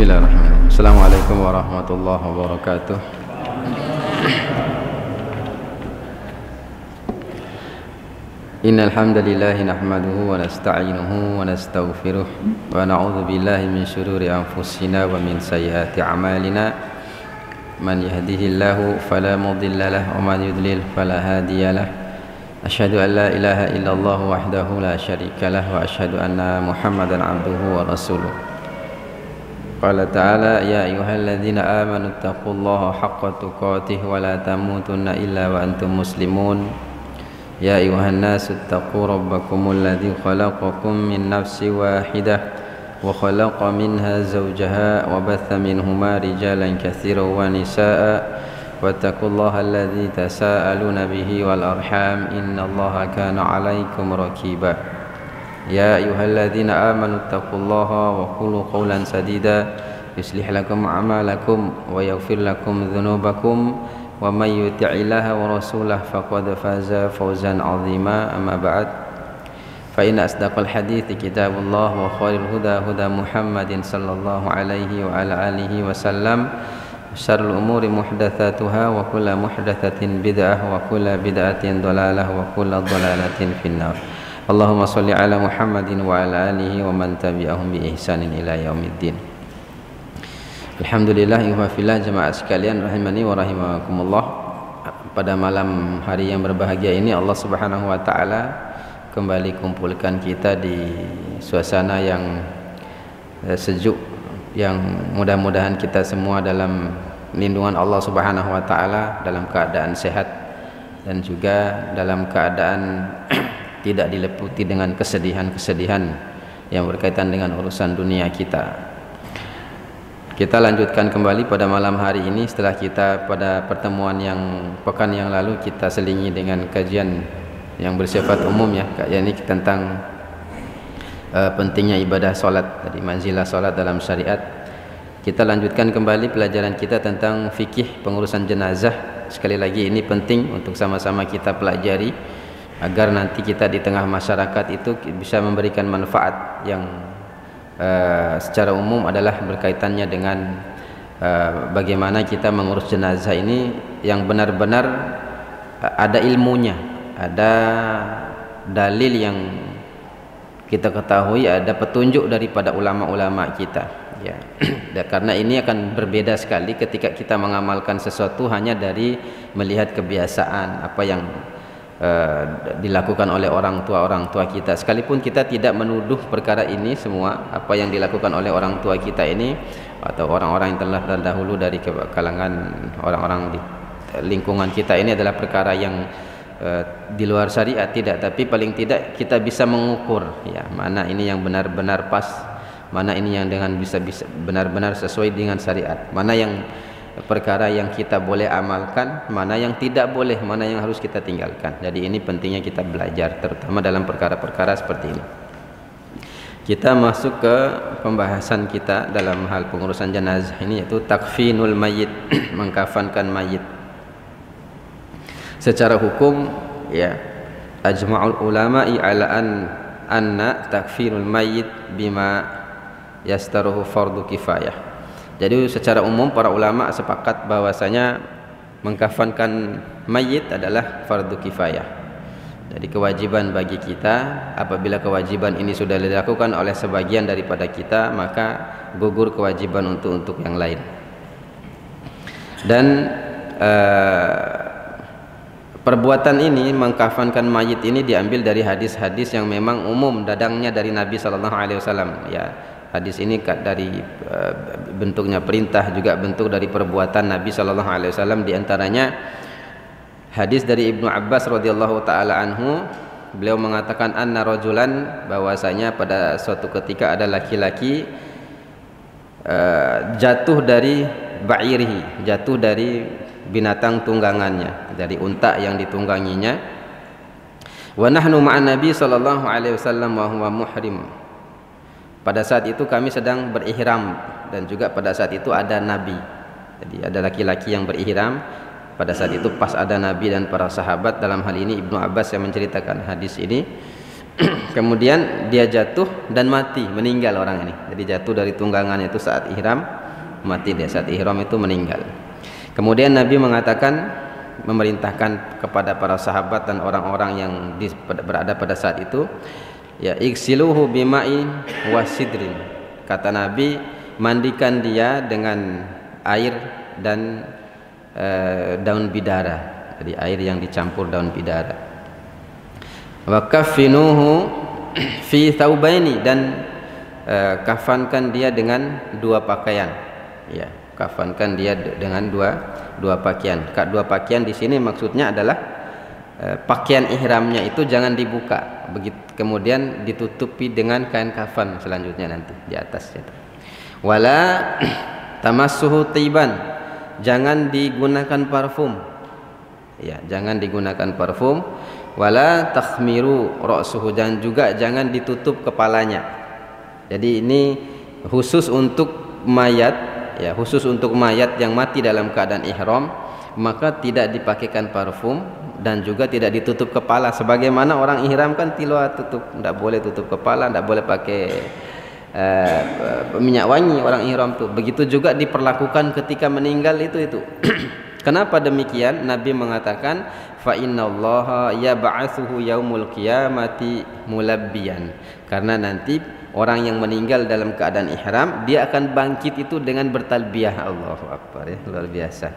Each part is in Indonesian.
Bismillahirrahmanirrahim. Assalamualaikum warahmatullahi wabarakatuh. Innal hamdalillah nahmaduhu wa nasta'inuhu wa nastaghfiruh wa na'udzu billahi min shururi anfusina wa min sayyiati a'malina. Man yahdihillahu fala mudilla lahu wa man yudlil fala hadiya lahu. Asyhadu an la ilaha illallah wahdahu la syarika lahu wa asyhadu anna Muhammadan abduhu wa rasuluh. Qala ta'ala ya ayyuhalladzina amanu taqullaha haqqa tuqatih wa la tamutunna illa wa antum muslimun. Ya ayyuhan nasu taqu rabbakumul ladzi khalaqakum min nafsin wahidah wa khalaqa minha zawjaha wa batha minhuma rijalan katsiran wa nisaa'a wattaqullaha alladzi tasaaluna bihi wal arham innallaha kana 'alaikum raqiba. Ya ayyuhalladzina amanu taqullaha wa qulu qawlan sadida yuslih lakum a'malakum wa yaghfir lakum dhunubakum wa may yuti'illaha wa rasulahu faqad faza fawzan 'azima. Amma ba'd, fa inna asdaqal hadithi kitabullah wa khairul huda huda Muhammadin sallallahu alaihi wa ala alihi wa sallam. Syarrul umuri muhdatsatuha wa kullu muhdatsatin bid'ah wa kullu bid'atin dhalalah wa kullu dhalalatin finnar. Allahumma sholli ala Muhammadin wa ala alihi wa man tabi'ahum bi ihsanin ila yaumiddin. Alhamdulillah, ikhwafillah jemaah sekalian rahimani wa rahimakumullah. Pada malam hari yang berbahagia ini Allah Subhanahu wa taala kembali kumpulkan kita di suasana yang sejuk, yang mudah-mudahan kita semua dalam lindungan Allah Subhanahu wa taala, dalam keadaan sehat dan juga dalam keadaan tidak dileputi dengan kesedihan-kesedihan yang berkaitan dengan urusan dunia kita. Kita lanjutkan kembali pada malam hari ini setelah kita pada pertemuan yang pekan yang lalu kita selingi dengan kajian yang bersifat umum ya, yakni tentang pentingnya ibadah solat, tadi manzilah solat dalam syariat. Kita lanjutkan kembali pelajaran kita tentang fikih pengurusan jenazah. Sekali lagi ini penting untuk sama-sama kita pelajari agar nanti kita di tengah masyarakat itu bisa memberikan manfaat yang secara umum adalah berkaitannya dengan bagaimana kita mengurus jenazah ini yang benar-benar ada ilmunya, ada dalil yang kita ketahui, ada petunjuk daripada ulama-ulama kita ya. Karena ini akan berbeda sekali ketika kita mengamalkan sesuatu hanya dari melihat kebiasaan apa yang dilakukan oleh orang tua kita, sekalipun kita tidak menuduh perkara ini semua apa yang dilakukan oleh orang tua kita ini atau orang-orang yang telah terdahulu dari kalangan orang-orang di lingkungan kita ini adalah perkara yang di luar syariat, tidak, tapi paling tidak kita bisa mengukur ya, mana ini yang benar-benar pas, mana ini yang dengan bisa benar-benar sesuai dengan syariat, mana yang perkara yang kita boleh amalkan, mana yang tidak boleh, mana yang harus kita tinggalkan. Jadi ini pentingnya kita belajar terutama dalam perkara-perkara seperti ini. Kita masuk ke pembahasan kita dalam hal pengurusan jenazah ini, yaitu takfinul mayyit, mengkafankan mayit. Secara hukum ya, ajma'ul ulama'i ala anna takfinul mayyit bima yastaruhu fardu kifayah. Jadi secara umum para ulama sepakat bahwasanya mengkafankan mayit adalah fardu kifayah. Jadi kewajiban bagi kita, apabila kewajiban ini sudah dilakukan oleh sebagian daripada kita, maka gugur kewajiban untuk yang lain. Dan perbuatan ini mengkafankan mayit ini diambil dari hadis-hadis yang memang umum dadangnya dari Nabi sallallahu alaihi wasallam ya. Hadis ini dari bentuknya perintah, juga bentuk dari perbuatan Nabi sallallahu alaihi wasallam. Di antaranya hadis dari Ibnu Abbas radhiyallahu taala anhu, beliau mengatakan anna rajulan, bahwasanya pada suatu ketika ada laki-laki jatuh dari ba'irihi, jatuh dari binatang tunggangannya, dari unta yang ditungganginya. Wa nahnu ma'an Nabi sallallahu alaihi wasallam wa huwa muhrim. Pada saat itu kami sedang berihram, dan juga pada saat itu ada Nabi. Jadi ada laki-laki yang berihram. Pada saat itu pas ada Nabi dan para sahabat. Dalam hal ini Ibnu Abbas yang menceritakan hadis ini. Kemudian dia jatuh dan mati, meninggal orang ini. Jadi jatuh dari tunggangannya itu saat ihram, mati dia saat ihram itu meninggal. Kemudian Nabi mengatakan, memerintahkan kepada para sahabat dan orang-orang yang berada pada saat itu, ya, iksiluhu bima'i wasidrin. Kata Nabi, mandikan dia dengan air dan daun bidara. Jadi air yang dicampur daun bidara. Wa kaffinuhu fi thawbaini, dan kafankan dia dengan dua pakaian. Ya, kafankan dia dengan dua pakaian. Dua pakaian di sini maksudnya adalah pakaian ihramnya itu jangan dibuka, begitu kemudian ditutupi dengan kain kafan selanjutnya nanti di atasnya. Wala tamassuhu tiban, jangan digunakan parfum. Ya, jangan digunakan parfum. Wala takhmiru ra'suhu, dan juga jangan ditutup kepalanya. Jadi ini khusus untuk mayat, ya, khusus untuk mayat yang mati dalam keadaan ihram, maka tidak dipakaikan parfum dan juga tidak ditutup kepala. Sebagaimana orang ihram kan tilwa tutup, tidak boleh tutup kepala, tidak boleh pakai minyak wangi orang ihram tuh. Begitu juga diperlakukan ketika meninggal itu. Kenapa demikian? Nabi mengatakan, fa innallaha yab'atsuhu yaumul qiyamati mulabbiyan. Karena nanti orang yang meninggal dalam keadaan ihram, dia akan bangkit itu dengan bertalbiyah. Allahu akbar, ya, luar biasa.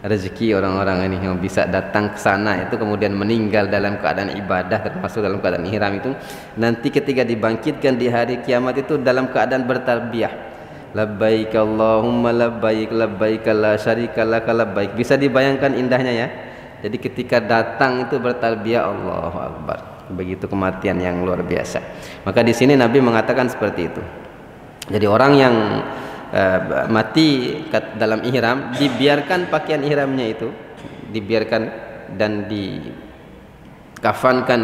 Rezeki orang-orang ini yang bisa datang ke sana itu kemudian meninggal dalam keadaan ibadah, termasuk dalam keadaan ihram itu, nanti ketika dibangkitkan di hari kiamat itu dalam keadaan bertalbiyah. Labbaik Allahumma labbaik, labbaik la syarika laka labbaik. Bisa dibayangkan indahnya, ya. Jadi ketika datang itu bertalbiyah, Allahu akbar. Begitu kematian yang luar biasa. Maka di sini Nabi mengatakan seperti itu. Jadi orang yang mati dalam ihram, dibiarkan pakaian ihramnya itu dibiarkan dan dikafankan,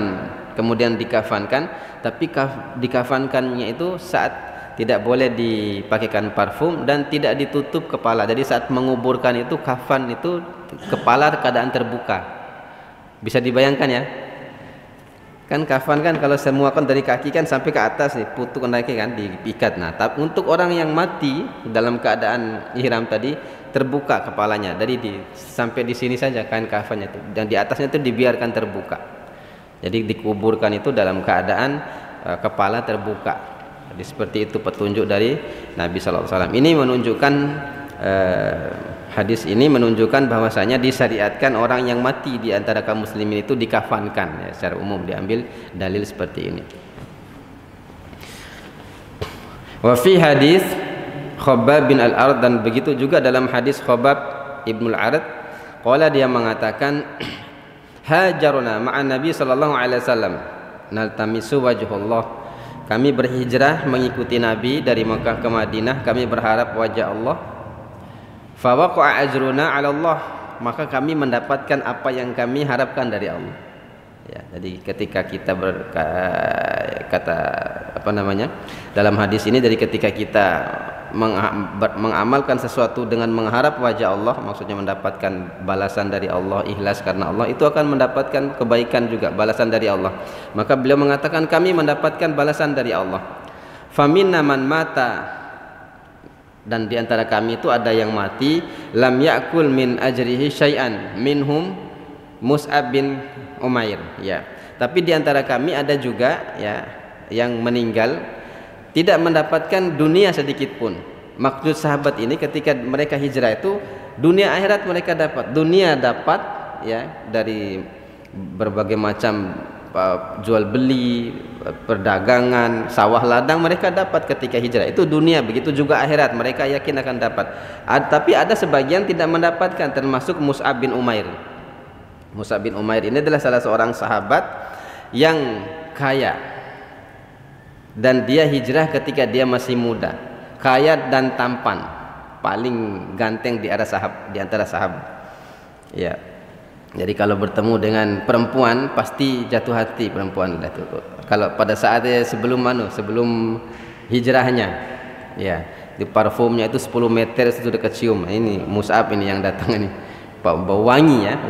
kemudian dikafankan, tapi dikafankannya itu saat tidak boleh dipakaikan parfum dan tidak ditutup kepala. Jadi saat menguburkan itu kafan itu kepala keadaan terbuka. Bisa dibayangkan, ya? Kan kafan kan kalau semua kan dari kaki kan sampai ke atas nih, putuk naiknya kan diikat. Nah, tapi untuk orang yang mati dalam keadaan ihram tadi terbuka kepalanya. Jadi sampai di sini saja kain kafannya itu, dan di atasnya itu dibiarkan terbuka. Jadi dikuburkan itu dalam keadaan kepala terbuka. Jadi seperti itu petunjuk dari Nabi sallallahu alaihi wasallam. Ini menunjukkan hadis ini menunjukkan bahwasanya disyariatkan orang yang mati di antara kaum muslimin itu dikafankan, ya, secara umum diambil dalil seperti ini. Wa fi hadis Khabbab bin al-Ard, dan begitu juga dalam hadis Khabbab ibn al-Ard, qala, dia mengatakan, hajarna ma'an Nabi sallallahu alaihi wasallam naltamisu wajhullah. Kami berhijrah mengikuti Nabi dari Mekah ke Madinah, kami berharap wajah Allah. Fa waqa'a ajruna 'ala Allah, maka kami mendapatkan apa yang kami harapkan dari Allah. Ya, jadi ketika kita dalam hadis ini, dari ketika kita mengamalkan sesuatu dengan mengharap wajah Allah, maksudnya mendapatkan balasan dari Allah, ikhlas karena Allah, itu akan mendapatkan kebaikan juga, balasan dari Allah. Maka beliau mengatakan kami mendapatkan balasan dari Allah. Faminna man mata, dan di antara kami itu ada yang mati, lam ya'kul min ajrihi syai'an, minhum Mus'ab bin Umair, ya. Tapi di antara kami ada juga, ya, yang meninggal tidak mendapatkan dunia sedikit pun. Maksud sahabat ini ketika mereka hijrah itu dunia akhirat mereka dapat. Dunia dapat, ya, dari berbagai macam jual beli, perdagangan, sawah ladang mereka dapat ketika hijrah. Itu dunia, begitu juga akhirat mereka yakin akan dapat. Tapi ada sebagian tidak mendapatkan, termasuk Mus'ab bin Umair. Mus'ab bin Umair ini adalah salah seorang sahabat yang kaya, dan dia hijrah ketika dia masih muda, kaya dan tampan, paling ganteng di antara sahabat. Ya. Jadi kalau bertemu dengan perempuan pasti jatuh hati perempuan itu. Kalau pada saat sebelum hijrahnya, ya, di parfumnya itu 10 meter itu sudah kecium. Ini Mus'ab ini yang datang ini. Bau wangi, ya,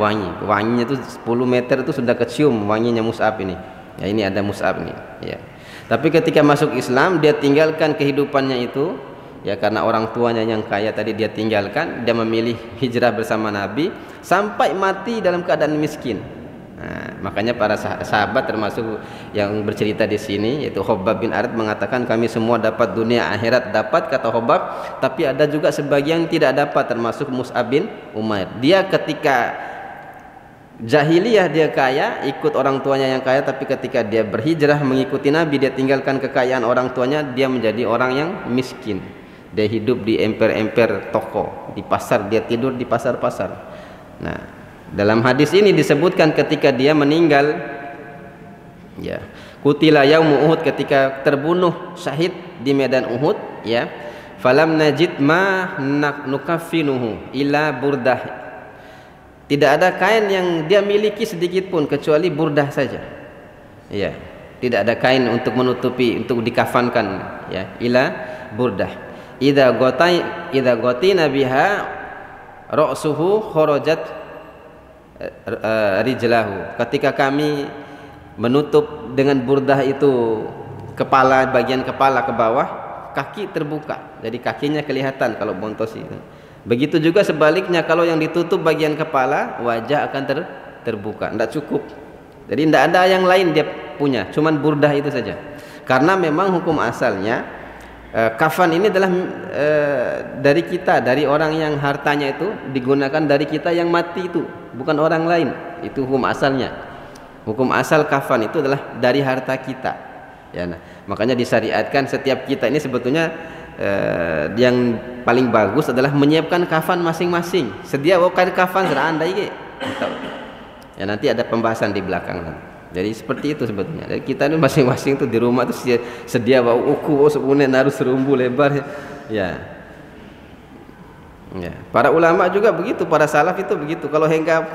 wanginya itu 10 meter itu sudah kecium wanginya Mus'ab ini. Ya, ini ada Mus'ab nih, ya. Tapi ketika masuk Islam dia tinggalkan kehidupannya itu, ya karena orang tuanya yang kaya tadi dia tinggalkan, dia memilih hijrah bersama Nabi sampai mati dalam keadaan miskin. Nah, makanya para sahabat termasuk yang bercerita di sini yaitu Khabbab bin Arid mengatakan kami semua dapat dunia akhirat dapat, kata Khabbab, tapi ada juga sebagian tidak dapat, termasuk Mus'ab bin Umair. Dia ketika jahiliyah dia kaya, ikut orang tuanya yang kaya, tapi ketika dia berhijrah mengikuti Nabi dia tinggalkan kekayaan orang tuanya, dia menjadi orang yang miskin. Dia hidup di emper-emper toko, di pasar, dia tidur di pasar-pasar. Nah, dalam hadis ini disebutkan ketika dia meninggal, ya, kutila yaum Uhud, ketika terbunuh syahid di medan Uhud, ya, falam najid ma nukaffinuhu illa burdah. Tidak ada kain yang dia miliki sedikit pun kecuali burdah saja. Ya, tidak ada kain untuk menutupi, untuk dikafankan, ya, ila burdah. Idza ghatina biha ra'suhu kharajat rijlahu. Ketika kami menutup dengan burdah itu kepala, bagian kepala ke bawah, kaki terbuka, jadi kakinya kelihatan kalau bontos itu. Begitu juga sebaliknya, kalau yang ditutup bagian kepala, wajah akan terbuka. Tidak cukup, jadi tidak ada yang lain dia punya, cuman burdah itu saja. Karena memang hukum asalnya kafan ini adalah dari kita, dari orang yang hartanya itu digunakan dari kita yang mati itu, bukan orang lain. Itu hukum asalnya. Hukum asal kafan itu adalah dari harta kita, ya. Nah, makanya disyariatkan setiap kita ini sebetulnya yang paling bagus adalah menyiapkan kafan masing-masing. Sedia kain kafan serah anda ini. Ya, nanti ada pembahasan di belakang nanti. Jadi seperti itu sebetulnya. Jadi kita ini masing-masing tuh di rumah tuh sedia bawa uku, sepunya naruh serumbu lebar, ya. Ya. Para ulama juga begitu, para salaf itu begitu. Kalau hingga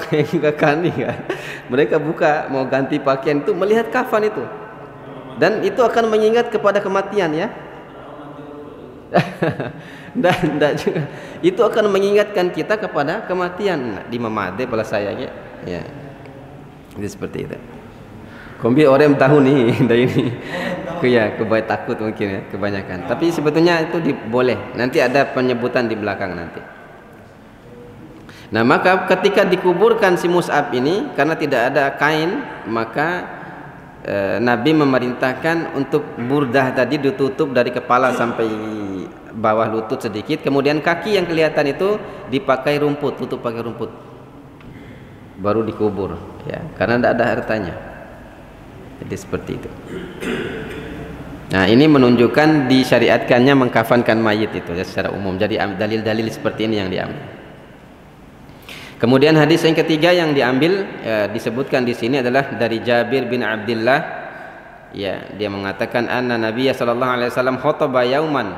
kani, ya, mereka buka mau ganti pakaian itu melihat kafan itu, dan itu akan mengingat kepada kematian, ya. Dan juga itu akan mengingatkan kita kepada kematian. Di mamade pala saya, ya. Jadi seperti itu. Kombi orang tahu nih, dari ini, ya, kebanyakan takut mungkin, ya, kebanyakan. Tapi sebetulnya itu boleh. Nanti ada penyebutan di belakang nanti. Nah, maka ketika dikuburkan si Mus'ab ini, karena tidak ada kain, maka Nabi memerintahkan untuk burdah tadi ditutup dari kepala sampai bawah lutut sedikit. Kemudian kaki yang kelihatan itu dipakai rumput, tutup pakai rumput. Baru dikubur, ya, karena tidak ada hartanya. Jadi seperti itu. Nah, ini menunjukkan disyariatkannya mengkafankan mayit itu, ya, secara umum. Jadi dalil-dalil seperti ini yang diambil. Kemudian hadis yang ketiga yang diambil, disebutkan di sini adalah dari Jabir bin Abdullah. Ya, dia mengatakan anna Nabiya sallallahu alaihi wasallam khotbah yauman.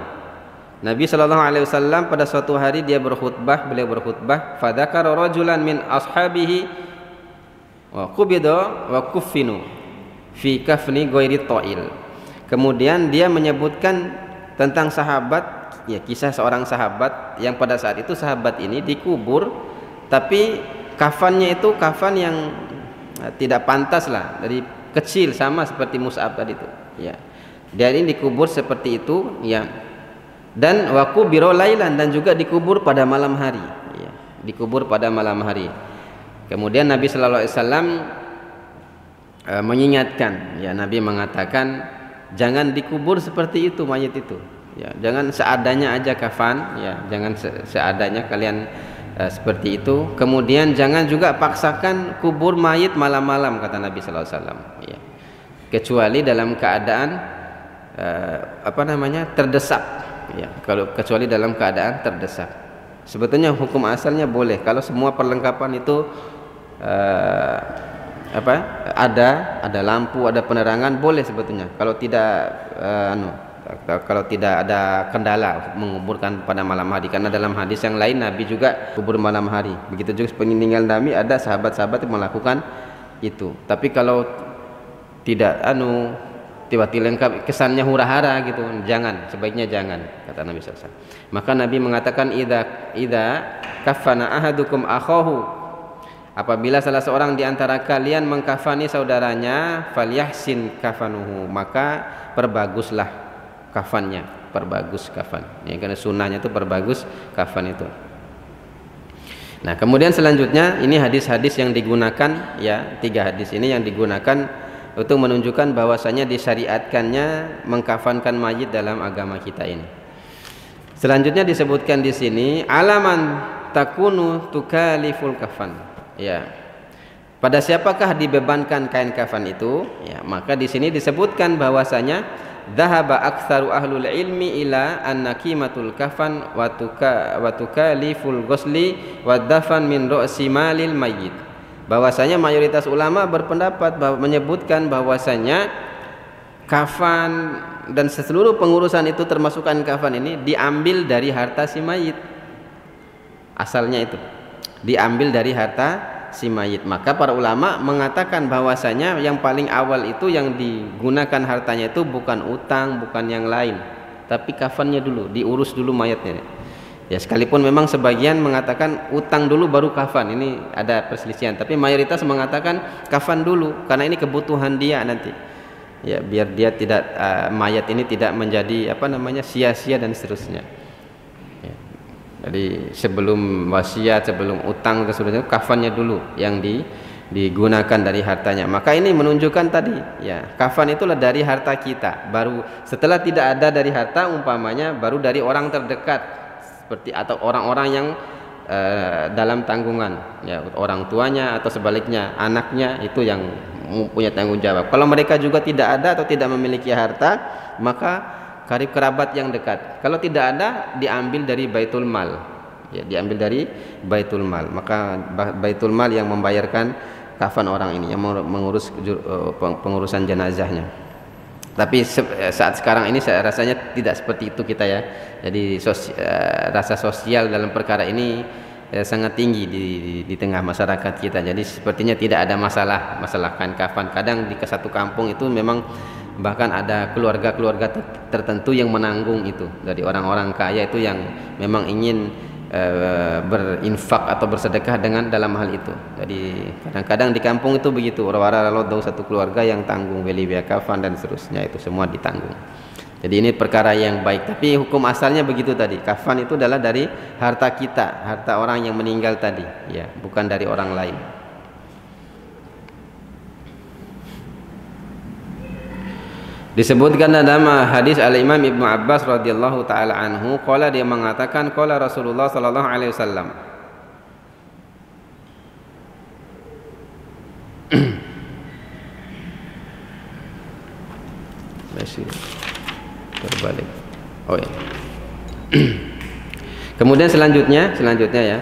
Nabi sallallahu alaihi wasallam pada suatu hari beliau berkhutbah, fadzakara rajulan min ashabihi wa qubida wa kuffinu fi kafni ghairi ta'il. Kemudian dia menyebutkan tentang sahabat, ya, kisah seorang sahabat yang pada saat itu sahabat ini dikubur, tapi kafannya itu kafan yang tidak pantas lah, dari kecil, sama seperti Mus'ab tadi itu, ya. Dia ini dikubur seperti itu, ya. Dan waku biro lailan, dan juga dikubur pada malam hari, ya. Dikubur pada malam hari. Kemudian Nabi sallallahu alaihi wasallam mengingatkan, ya, Nabi mengatakan jangan dikubur seperti itu mayit itu, ya, jangan seadanya aja kafan, ya, jangan seadanya kalian seperti itu. Kemudian jangan juga paksakan kubur mayit malam-malam, kata Nabi sallallahu alaihi wasallam, ya, kecuali dalam keadaan terdesak, ya, kecuali dalam keadaan terdesak. Sebetulnya hukum asalnya boleh kalau semua perlengkapan itu ada lampu, ada penerangan, boleh sebetulnya. Kalau tidak ada kendala menguburkan pada malam hari, karena dalam hadis yang lain Nabi juga kubur malam hari. Begitu juga peninggal Nabi, ada sahabat-sahabat yang melakukan itu. Tapi kalau tidak tiba-tiba lengkap, kesannya hura-hara gitu, jangan, sebaiknya jangan, kata Nabi SAW. Maka Nabi mengatakan idza kafana ahadukum akhahu apabila salah seorang di antara kalian mengkafani saudaranya, falyahsin kafanuhu, maka perbaguslah kafannya, perbagus kafan. Ya, karena sunnahnya itu perbagus kafan itu. Nah, kemudian selanjutnya ini hadis-hadis yang digunakan, ya, 3 hadis ini yang digunakan untuk menunjukkan bahwasanya disyariatkannya mengkafankan mayit dalam agama kita ini. Selanjutnya disebutkan di sini alaman takunu tukaliful kafan. Ya. Pada siapakah dibebankan kain kafan itu? Ya, maka di sini disebutkan bahwasanya dhahaba aktsaru ahlul ilmi ila anna qimatul kafan wa tukaliful ghusli wa dafan min ra'si malil mayyit. Bahwasanya mayoritas ulama berpendapat menyebutkan bahwasanya kafan dan seluruh pengurusan itu termasuk kain kafan ini diambil dari harta si mayit. Asalnya itu diambil dari harta si mayit. Maka para ulama mengatakan bahwasanya yang paling awal itu yang digunakan hartanya itu bukan utang, bukan yang lain, tapi kafannya dulu, diurus dulu mayatnya. Ya, sekalipun memang sebagian mengatakan utang dulu baru kafan, ini ada perselisihan, tapi mayoritas mengatakan kafan dulu karena ini kebutuhan dia nanti. Ya, biar dia tidak mayat ini tidak menjadi sia-sia dan seterusnya. Jadi sebelum wasiat, sebelum utang dan sebagainya, kafannya dulu yang digunakan dari hartanya. Maka ini menunjukkan tadi, ya, kafan itulah dari harta kita. Baru setelah tidak ada dari harta, umpamanya baru dari orang terdekat, seperti atau orang-orang yang dalam tanggungan, ya, orang tuanya atau sebaliknya anaknya itu yang punya tanggung jawab. Kalau mereka juga tidak ada atau tidak memiliki harta, maka karib kerabat yang dekat. Kalau tidak ada, diambil dari baitul mal. Ya, diambil dari baitul mal. Maka baitul mal yang membayarkan kafan orang ini, yang mengurus pengurusan jenazahnya. Tapi saat sekarang ini saya rasanya tidak seperti itu kita, ya. Jadi rasa sosial dalam perkara ini sangat tinggi di tengah masyarakat kita. Jadi sepertinya tidak ada masalah kain kafan. Kadang di satu kampung itu memang bahkan ada keluarga-keluarga tertentu yang menanggung itu, dari orang-orang kaya itu yang memang ingin berinfak atau bersedekah dalam hal itu. Jadi kadang-kadang di kampung itu begitu, orang-orang satu keluarga yang tanggung beli biaya kafan dan seterusnya, itu semua ditanggung. Jadi ini perkara yang baik, tapi hukum asalnya begitu tadi. Kafan itu adalah dari harta kita, harta orang yang meninggal tadi, ya, bukan dari orang lain. Disebutkan dalam hadis Al-Imam Ibnu Abbas radhiyallahu taala anhu, qala, dia mengatakan, qala Rasulullah sallallahu alaihi wasallam, masih terbalik. Oh ya. Kemudian selanjutnya ya.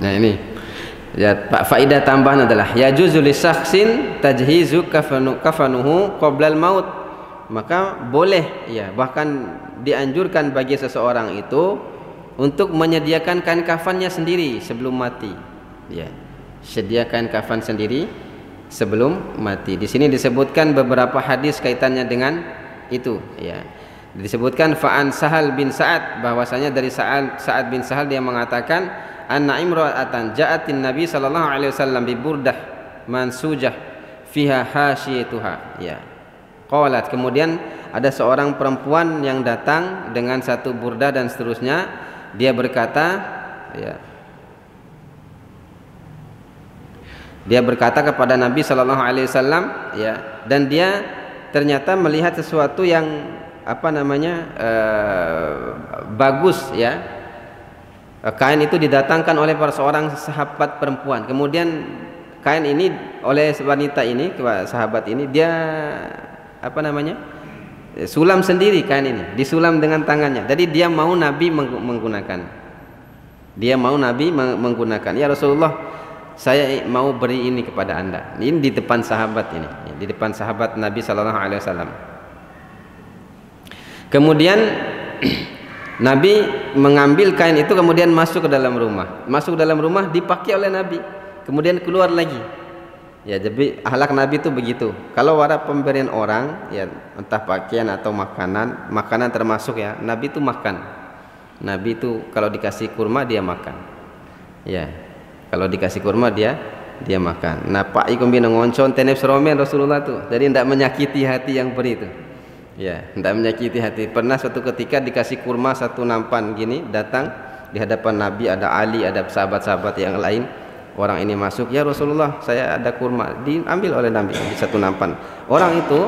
Nah, ini ya, faedah tambahan adalah yajuzu li syakhsin tajhizu kafanuhu qabla al-maut. Maka boleh, ya, bahkan dianjurkan bagi seseorang itu untuk menyediakan kain kafannya sendiri sebelum mati. Ya, sediakan kafan sendiri sebelum mati. Di sini disebutkan beberapa hadis kaitannya dengan itu, ya. Disebutkan fa'an Sahal bin Sa'ad, bahwasanya dari Sa'ad bin Sahal dia mengatakan, anna imra'atan ja'atin Nabi sallallahu alaihi wasallam bi burdah mansujah fiha hasyituha. Ya. Qalat, kemudian ada seorang perempuan yang datang dengan satu burdah dan seterusnya. Dia berkata, ya, dia berkata kepada Nabi sallallahu alaihi wasallam, ya, dan dia ternyata melihat sesuatu yang bagus, ya. Kain itu didatangkan oleh seorang sahabat perempuan. Kemudian kain ini oleh wanita ini, sahabat ini, dia sulam sendiri kain ini, disulam dengan tangannya. Jadi dia mau Nabi menggunakan. Dia mau Nabi menggunakan. Ya Rasulullah, saya mau beri ini kepada Anda. Ini di depan sahabat ini, di depan sahabat Nabi sallallahu alaihi wasallam. Kemudian Nabi mengambil kain itu, kemudian masuk ke dalam rumah. Masuk ke dalam rumah, dipakai oleh Nabi, kemudian keluar lagi. Ya, jadi akhlak Nabi itu begitu. Kalau ada pemberian orang, ya, entah pakaian atau makanan termasuk, ya, Nabi itu makan. Nabi itu kalau dikasih kurma dia makan. Ya, kalau dikasih kurma dia makan. Nah, Pak ikum bina ngoncon tenep seromen Rasulullah tuh. Jadi tidak menyakiti hati yang beri itu. Ya, tidak menyakiti hati. Pernah suatu ketika dikasih kurma satu nampan gini, datang di hadapan Nabi, ada Ali, ada sahabat-sahabat yang lain. Orang ini masuk, ya Rasulullah, saya ada kurma, diambil oleh Nabi di satu nampan. Orang itu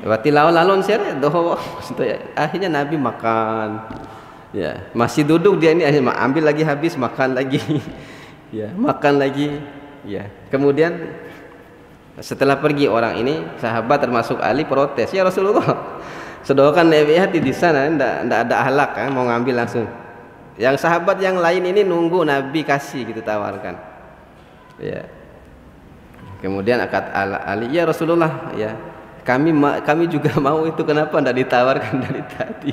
berarti lawan-lawan seret doh. Akhirnya Nabi makan. Ya, masih duduk dia ini, akhirnya ambil lagi, habis makan lagi. Ya, makan lagi. Ya, kemudian setelah pergi orang ini, sahabat termasuk Ali protes, ya Rasulullah, sedangkan Nabi hati di sana ndak ada ahlak kan, mau ngambil langsung. Yang sahabat yang lain ini nunggu Nabi kasih gitu, tawarkan. Ya. Kemudian akad Ali, ya Rasulullah, ya kami juga mau itu, kenapa tidak ditawarkan dari tadi?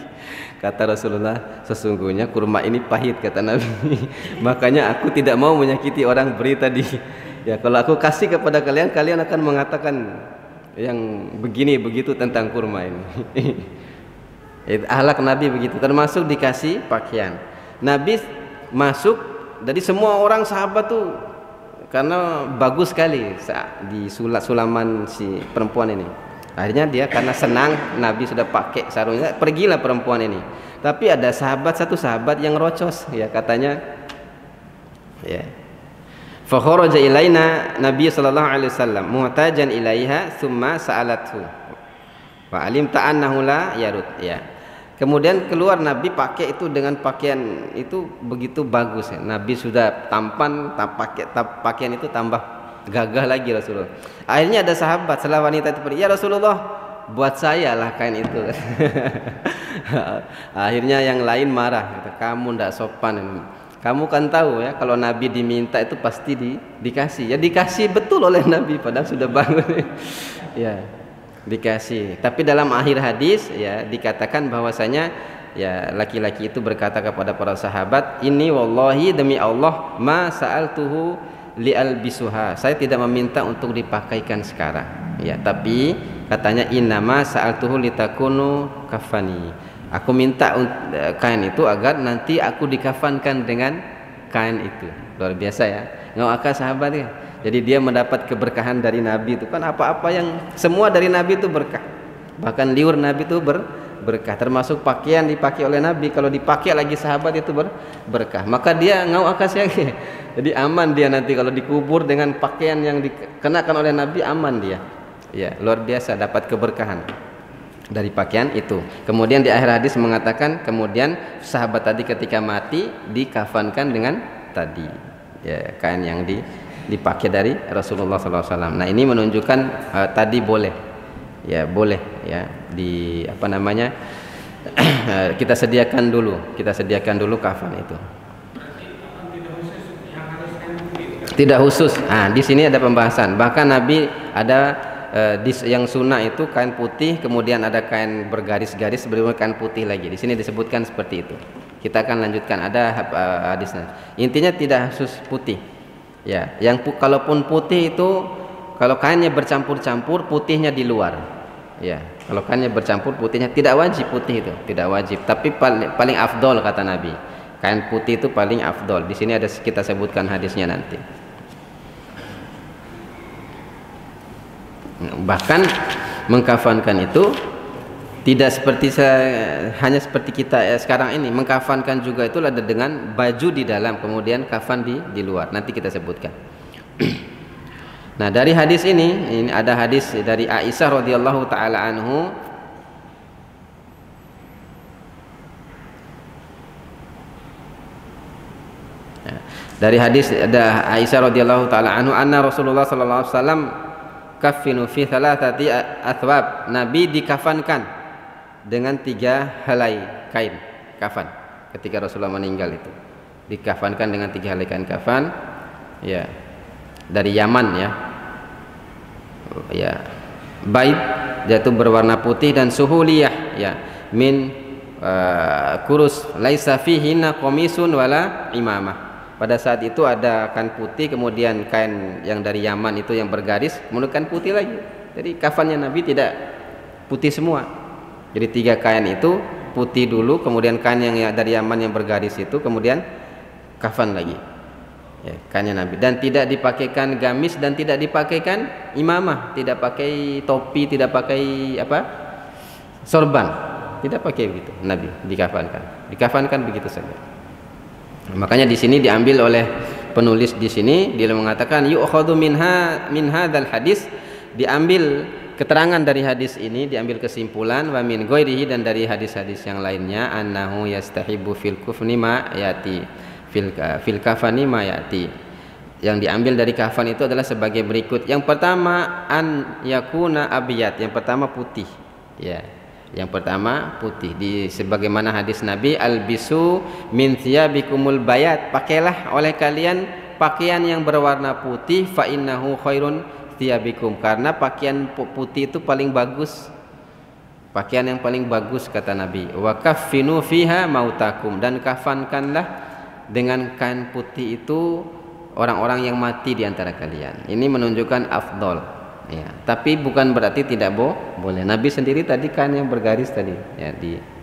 Kata Rasulullah, sesungguhnya kurma ini pahit, kata Nabi. Makanya aku tidak mau menyakiti orang beri tadi. Ya, kalau aku kasih kepada kalian, kalian akan mengatakan yang begini begitu tentang kurma ini. Akhlak Nabi begitu, termasuk dikasih pakaian. Nabi masuk, dari semua orang sahabat tuh, karena bagus sekali di sulaman si perempuan ini. Akhirnya dia karena senang Nabi sudah pakai sarungnya, pergilah perempuan ini. Tapi ada satu sahabat yang rocos, ya katanya, ya. Fa kharaja ilaina Nabi sallallahu alaihi wasallam muhtajan ilaiha tsumma sa'alathu. Fa alimta annahu la yarud, ya. Kemudian keluar Nabi pakai itu dengan pakaian itu begitu bagus, ya. Nabi sudah tampan, pakaian itu tambah gagah lagi Rasulullah. Akhirnya ada sahabat setelah wanita itu pergi, ya Rasulullah, buat saya lah kain itu. Akhirnya yang lain marah, kata, kamu ndak sopan. Kamu kan tahu ya, kalau Nabi diminta itu pasti dikasih. Ya dikasih betul oleh Nabi, padahal sudah bangun. Ya, dikasih. Tapi dalam akhir hadis ya dikatakan bahwasanya ya laki-laki itu berkata kepada para sahabat, ini wallahi, demi Allah, ma sa'altuhu li'albisuha, saya tidak meminta untuk dipakaikan sekarang, ya, tapi katanya innama sa'altuhu litakunu kafani, aku minta kain itu agar nanti aku dikafankan dengan kain itu. Luar biasa ya, nggak akal sahabat ya. Jadi dia mendapat keberkahan dari Nabi itu kan, apa-apa yang semua dari Nabi itu berkah, bahkan liur Nabi itu berkah, termasuk pakaian dipakai oleh Nabi, kalau dipakai lagi sahabat itu berkah, maka dia ngau akas ya. Jadi aman dia nanti kalau dikubur dengan pakaian yang dikenakan oleh Nabi, aman dia. Ya, luar biasa dapat keberkahan dari pakaian itu. Kemudian di akhir hadis mengatakan, kemudian sahabat tadi ketika mati dikafankan dengan tadi, ya, kain yang dipakai dari Rasulullah SAW. Nah ini menunjukkan tadi boleh, ya boleh ya, di apa namanya kita sediakan dulu kafan itu. Tidak khusus. Nah, di sini ada pembahasan. Bahkan Nabi ada yang sunnah itu kain putih, kemudian ada kain bergaris-garis, berikutnya kain putih lagi. Di sini disebutkan seperti itu. Kita akan lanjutkan, ada hadisnya. Intinya tidak khusus putih. Ya, kalaupun putih itu kalau kainnya bercampur-campur, putihnya di luar. Ya, kalau kainnya bercampur, putihnya tidak wajib putih itu, tidak wajib. Tapi paling afdol kata Nabi. Kain putih itu paling afdol. Di sini ada kita sebutkan hadisnya nanti. Bahkan mengkafankan itu tidak seperti hanya seperti kita sekarang ini. Mengkafankan juga itu ada dengan baju di dalam, kemudian kafan di luar. Nanti kita sebutkan. Nah dari hadis ini ada hadis dari Aisyah radhiyallahu taala anhu. Dari hadis ada Aisyah radhiyallahu taala anhu, anna Rasulullah sallallahu alaihi wasallam kafinu fi thalathati athwab, Nabi dikafankan dengan 3 helai kain kafan. Ketika Rasulullah meninggal itu dikafankan dengan 3 helai kain kafan, ya, dari Yaman, ya baid, yaitu berwarna putih, dan suhuliyah, ya, min kurus laisa fihinna qamisun wala imamah. Pada saat itu ada kain putih, kemudian kain yang dari Yaman itu yang bergaris, kemudian kain putih lagi. Jadi kafannya Nabi tidak putih semua. Jadi 3 kain itu putih dulu, kemudian kain yang dari Yaman yang bergaris itu, kemudian kafan lagi. Ya, kainnya Nabi, dan tidak dipakaikan gamis dan tidak dipakaikan imamah, tidak pakai topi, tidak pakai sorban, tidak pakai begitu. Nabi dikafankan begitu saja. Makanya di sini diambil oleh penulis di sini, dia mengatakan yu'khadhu min hadzal hadis, diambil keterangan dari hadis ini, diambil kesimpulan wa min ghairihi, dan dari hadis-hadis yang lainnya, annahu yastahibu fil kufni ma yati fil kafani ma yati. Yang diambil dari kafan itu adalah sebagai berikut. Yang pertama an yakuna abiyat, yang pertama putih. Ya. Yang pertama putih, di sebagaimana hadis Nabi, albisu min thiyabikumul bayat, pakailah oleh kalian pakaian yang berwarna putih, fa innahu khairun thiyabikum, karena pakaian putih itu paling bagus, pakaian yang paling bagus kata Nabi. Wa kaffinu fiha mautakum, dan kafankanlah dengan kain putih itu orang-orang yang mati di antara kalian. Ini menunjukkan afdol, ya. Tapi bukan berarti tidak boleh. Nabi sendiri tadi kain yang bergaris tadi, ya,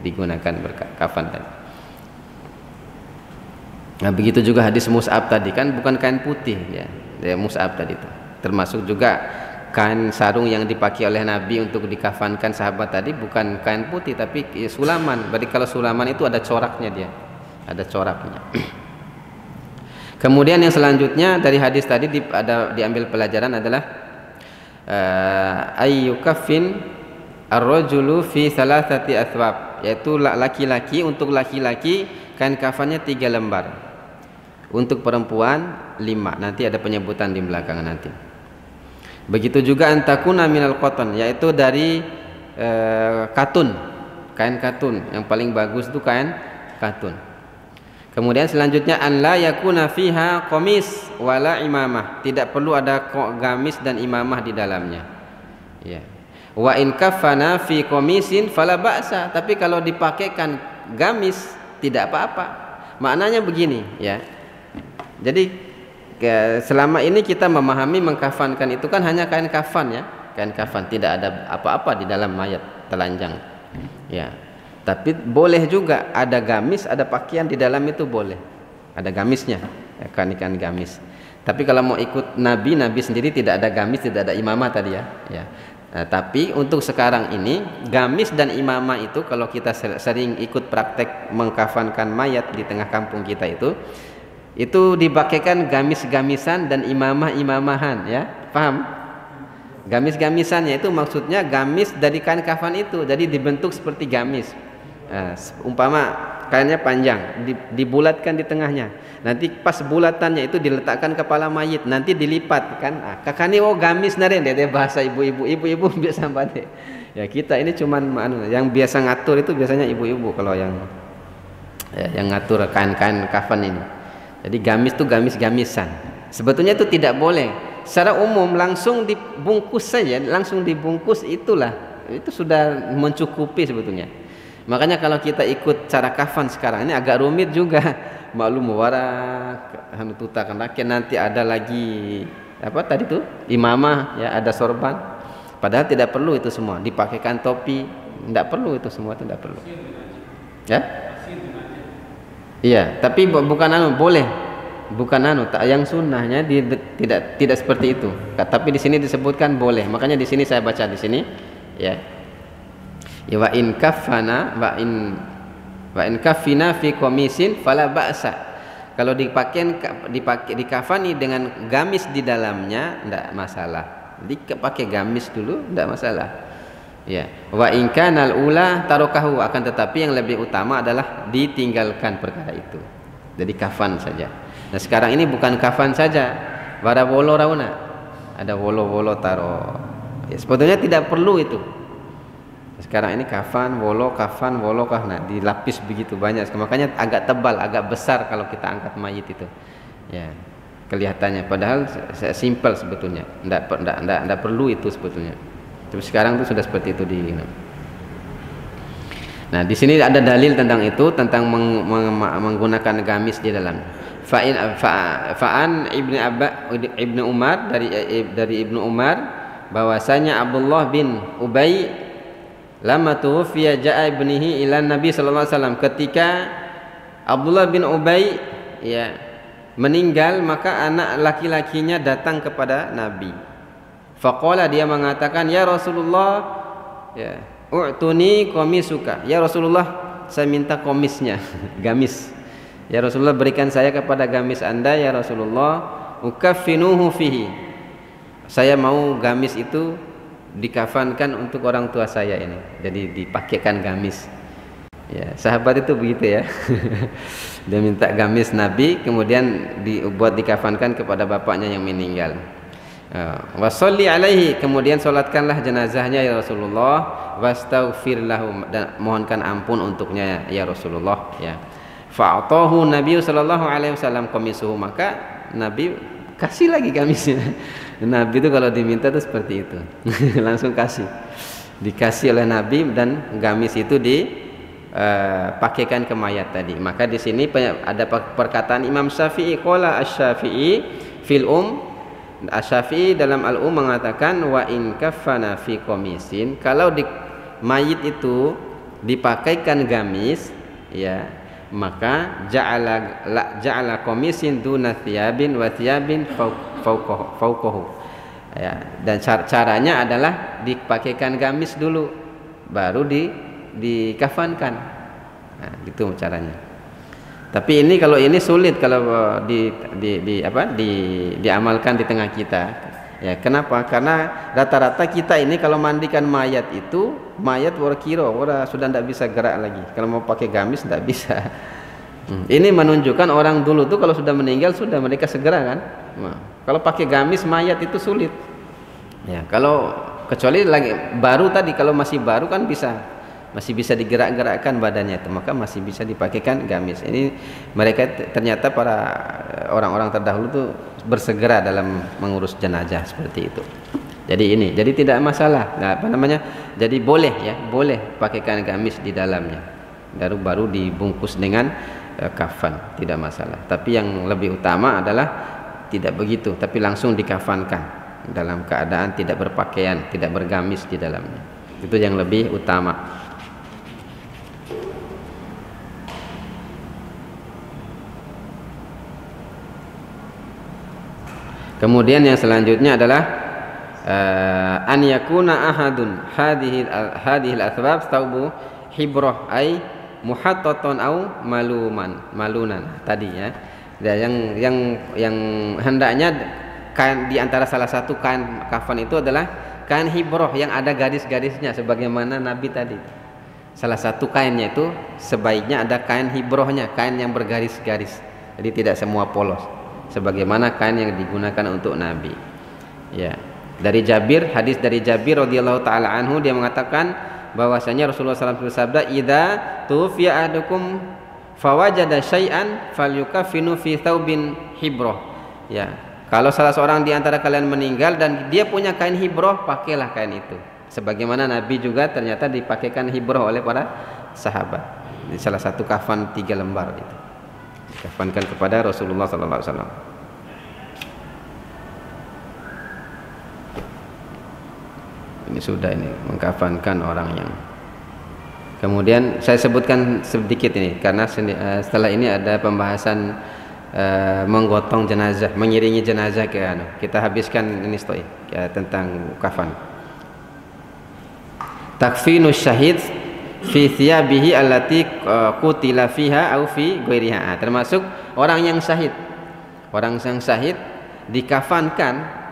digunakan berkafan tadi. Nah, begitu juga hadis Mus'ab tadi, kan bukan kain putih, ya. Mus'ab tadi itu. Termasuk juga kain sarung yang dipakai oleh Nabi untuk dikafankan sahabat tadi bukan kain putih tapi sulaman. Berarti kalau sulaman itu ada coraknya dia. Ada coraknya. Kemudian yang selanjutnya dari hadis tadi diambil pelajaran adalah ayyukaffin ar-rajulu fi thalathati athwab, yaitu laki-laki, untuk laki-laki kain kafannya 3 lembar, untuk perempuan 5. Nanti ada penyebutan di belakang nanti. Begitu juga antakuna minal cotton, yaitu dari katun, kain katun. Yang paling bagus itu kain katun. Kemudian selanjutnya an la yakuna fiha qamis wala imamah, tidak perlu ada gamis dan imamah di dalamnya. Ya. Wa in kafana fi qamisin fala ba'sa, tapi kalau dipakaikan gamis tidak apa-apa. Maknanya begini, ya. Jadi selama ini kita memahami mengkafankan itu kan hanya kain kafan, ya, kain kafan, tidak ada apa-apa di dalam mayat telanjang, ya. Tapi boleh juga ada gamis, ada pakaian di dalam itu boleh, ada gamisnya, ya, kain gamis. Tapi kalau mau ikut Nabi sendiri tidak ada gamis, tidak ada imamah tadi, ya. Nah, tapi untuk sekarang ini gamis dan imamah itu kalau kita sering ikut praktek mengkafankan mayat di tengah kampung kita itu dipakaikan gamis-gamisan dan imamah-imamahan, ya, paham? Gamis-gamisannya itu maksudnya gamis dari kain kafan itu, jadi dibentuk seperti gamis. Umpama kainnya panjang, dibulatkan di tengahnya, nanti pas bulatannya itu diletakkan kepala mayit, nanti dilipat kan. Kakani gamis naren deh bahasa ibu-ibu biasa bade. Ya kita ini cuman yang biasa ngatur itu biasanya ibu-ibu kalau yang ngatur kain-kain kafan ini. Jadi gamis itu gamis-gamisan. Sebetulnya itu tidak boleh. Secara umum langsung dibungkus saja, langsung dibungkus itu sudah mencukupi sebetulnya. Makanya kalau kita ikut cara kafan sekarang ini agak rumit juga. Maklum mubarak, tutakan rakyat, nanti ada lagi apa tadi tuh imamah, ya, ada sorban. Padahal tidak perlu itu semua. Dipakaikan topi, tidak perlu itu semua, tidak perlu. Ya? Iya, tapi bukan boleh. Bukan yang sunnahnya tidak seperti itu. Tapi di sini disebutkan boleh. Makanya di sini saya baca di sini, ya. Ya wa in kafana wa in kafina fi qamisin fala ba'sa. Kalau dikafani dengan gamis di dalamnya enggak masalah. Dipakai gamis dulu enggak masalah. Ya. Wa in kanal ula tarokahu, akan tetapi yang lebih utama adalah ditinggalkan perkara itu. Jadi kafan saja. Nah, sekarang ini bukan kafan saja. Wara wolo rauna. Ada wolo-wolo taro. Ya, sebetulnya tidak perlu itu. Sekarang ini kafan, wolo, nah, dilapis begitu banyak. Makanya agak tebal, agak besar kalau kita angkat mayit itu. Ya, kelihatannya. Padahal simpel sebetulnya. Enggak perlu itu sebetulnya. Tapi sekarang itu sudah seperti itu Nah, di sini ada dalil tentang itu, tentang menggunakan gamis di dalam. Fa'an Ibnu Umar, dari Ibnu Umar bahwasanya Abdullah bin Ubay Lama tuwfiya ja'a ibnihi ila Nabi sallallahu alaihi wasallam, ketika Abdullah bin Ubay ya meninggal, maka anak laki-lakinya datang kepada Nabi. Faqala, dia mengatakan, ya Rasulullah, ya, u'tuni qamisuka. Ya Rasulullah, saya minta komisnya, gamis. Ya Rasulullah, berikan saya kepada gamis Anda ya Rasulullah. Ukaffinuhu fihi. Saya mau gamis itu dikafankan untuk orang tua saya ini. Jadi dipakaikan gamis. Ya, sahabat itu begitu ya. Dia minta gamis Nabi, kemudian dibuat dikafankan kepada bapaknya yang meninggal. Wa sholli alaihi, kemudian salatkanlah jenazahnya ya Rasulullah, wastaghfir lahu, dan mohonkan ampun untuknya ya Rasulullah ya. Fa'atahu Nabi sallallahu alaihi wasallam qamisuhu, maka Nabi kasih lagi gamisnya. Nabi itu kalau diminta itu seperti itu. Langsung kasih. Dikasih oleh Nabi, dan gamis itu pakaikan ke mayat tadi. Maka di sini ada perkataan Imam Syafi'i, qala asy-Syafi'i fil Asy-Syafi'i dalam al-Um mengatakan, wa in kafana fi qamisin, kalau di mayit itu dipakaikan gamis ya, maka ja'ala qamisin duna thiyabin wa thiyabin fawqahu ya. Dan caranya adalah dipakaikan gamis dulu, baru dikafankan. Nah, gitu caranya. Tapi ini kalau ini sulit kalau diamalkan di tengah kita. Ya, kenapa? Karena rata-rata kita ini kalau mandikan mayat itu, mayat sudah tidak bisa gerak lagi. Kalau mau pakai gamis tidak bisa. Ini menunjukkan orang dulu tuh kalau sudah meninggal sudah mereka segera kan. Nah, kalau pakai gamis mayat itu sulit. Ya, kalau kecuali lagi baru tadi, kalau masih baru kan masih bisa digerak-gerakkan badannya itu, maka masih bisa dipakaikan gamis. Ini mereka ternyata para orang-orang terdahulu tuh bersegera dalam mengurus jenazah seperti itu. Jadi tidak masalah. Nah, jadi boleh ya, boleh pakaikan gamis di dalamnya. Baru dibungkus dengan kafan, tidak masalah. Tapi yang lebih utama adalah tidak begitu, tapi langsung dikafankan dalam keadaan tidak berpakaian, tidak bergamis di dalamnya. Itu yang lebih utama. Kemudian yang selanjutnya adalah an yakuna ahadun hadhil athwab thawbu hibrah ay muhattatan au malunan tadi ya. Dan yang hendaknya kain di antara salah satu kain kafan itu adalah kain hibrah yang ada garis-garisnya, sebagaimana Nabi tadi. Salah satu kainnya itu sebaiknya ada kain hibrahnya, kain yang bergaris-garis. Jadi tidak semua polos, sebagaimana kain yang digunakan untuk Nabi. Ya. Dari Jabir, hadis dari Jabir radhiyallahu taala anhu, dia mengatakan bahwasanya Rasulullah SAW bersabda, "Idza tufiya ahadukum fawajada syai'an falyukafinu fi thawbin hibrah." Ya. Kalau salah seorang di antara kalian meninggal dan dia punya kain hibrah, pakailah kain itu. Sebagaimana Nabi juga ternyata dipakaikan hibrah oleh para sahabat. Di salah satu kafan 3 lembar itu. Dikafankan kepada Rasulullah sallallahu alaihi wasallam. Ini sudah mengkafankan orang yang. Kemudian saya sebutkan sedikit ini karena setelah ini ada pembahasan menggotong jenazah, mengiringi jenazah ke kita habiskan ini ya, tentang kafan. Takfinus syahid fi thiyabihi allati qutila fiha au fi ghairiha. Termasuk orang yang syahid. Orang yang syahid dikafankan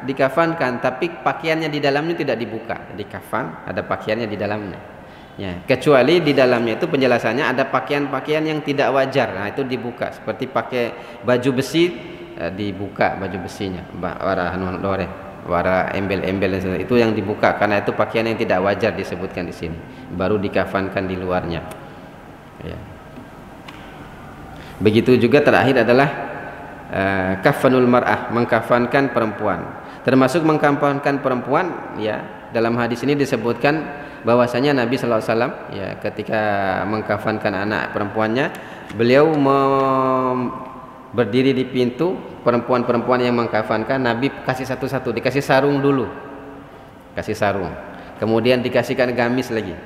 tapi pakaiannya di dalamnya tidak dibuka. Di kafan ada pakaiannya di dalamnya. Ya, kecuali di dalamnya itu penjelasannya ada pakaian-pakaian yang tidak wajar. Nah, itu dibuka. Seperti pakai baju besi, dibuka baju besinya. Warna embel-embel itu yang dibuka karena itu pakaian yang tidak wajar disebutkan di sini. Baru dikafankan di luarnya. Ya. Begitu juga terakhir adalah kafanul mar'ah, mengkafankan perempuan. Termasuk mengkafankan perempuan ya, dalam hadis ini disebutkan bahwasanya Nabi sallallahu alaihi wasallam ya ketika mengkafankan anak perempuannya, beliau berdiri di pintu, perempuan-perempuan yang mengkafankan, Nabi kasih satu-satu, dikasih sarung dulu. Kasih sarung. Kemudian dikasihkan gamis lagi.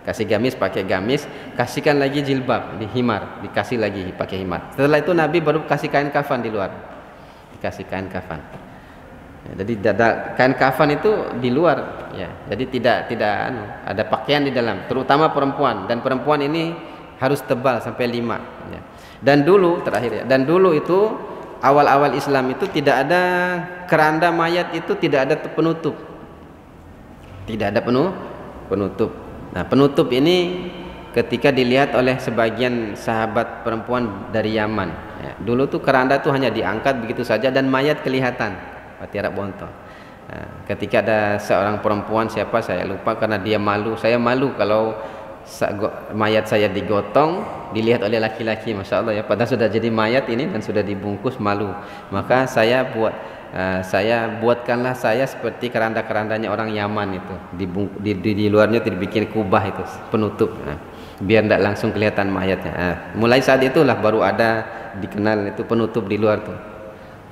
kasih gamis pakai gamis, kasihkan lagi jilbab di himar, dikasih lagi pakai himar. Setelah itu Nabi baru kasih kain kafan di luar, dikasih kain kafan. Ya, jadi kain kafan itu di luar, ya. Jadi tidak ada pakaian di dalam, terutama perempuan, dan perempuan ini harus tebal sampai 5. Ya. Dan dulu terakhir ya, dan dulu itu awal-awal Islam itu tidak ada keranda mayat, itu tidak ada penutup, tidak ada penutup. Nah, penutup ini ketika dilihat oleh sebagian sahabat perempuan dari Yaman. Ya, dulu tuh keranda tuh hanya diangkat begitu saja dan mayat kelihatan, patiara bonto. Nah, ketika ada seorang perempuan, siapa saya lupa, karena dia malu, saya malu kalau mayat saya digotong dilihat oleh laki-laki, masya Allah ya, padahal sudah jadi mayat ini dan sudah dibungkus, malu. Maka saya buatkanlah saya seperti keranda-kerandanya orang Yaman itu, di luarnya dibikin kubah itu penutup, biar tidak langsung kelihatan mayatnya. Mulai saat itulah baru ada dikenal itu penutup di luar tuh.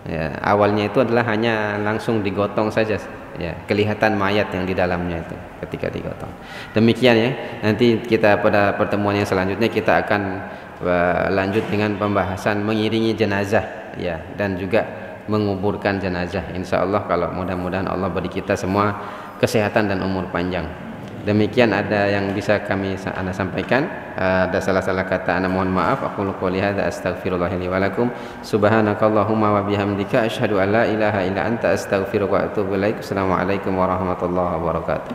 Ya, awalnya itu adalah hanya langsung digotong saja, ya, kelihatan mayat yang di dalamnya itu ketika digotong. Demikian ya. Nanti kita pada pertemuan yang selanjutnya kita akan lanjut dengan pembahasan mengiringi jenazah, ya, dan juga menguburkan jenazah. Insya Allah, kalau mudah-mudahan Allah beri kita semua kesehatan dan umur panjang. Demikian ada yang bisa kami sampaikan. Ada salah-salah kata ana mohon maaf. Aku qouli hadza astaghfirullah li wa lakum. Subhanakallahumma wa bihamdika asyhadu an la ilaha illa anta astaghfiruka wa atubu ilaik. Assalamualaikum warahmatullahi wabarakatuh.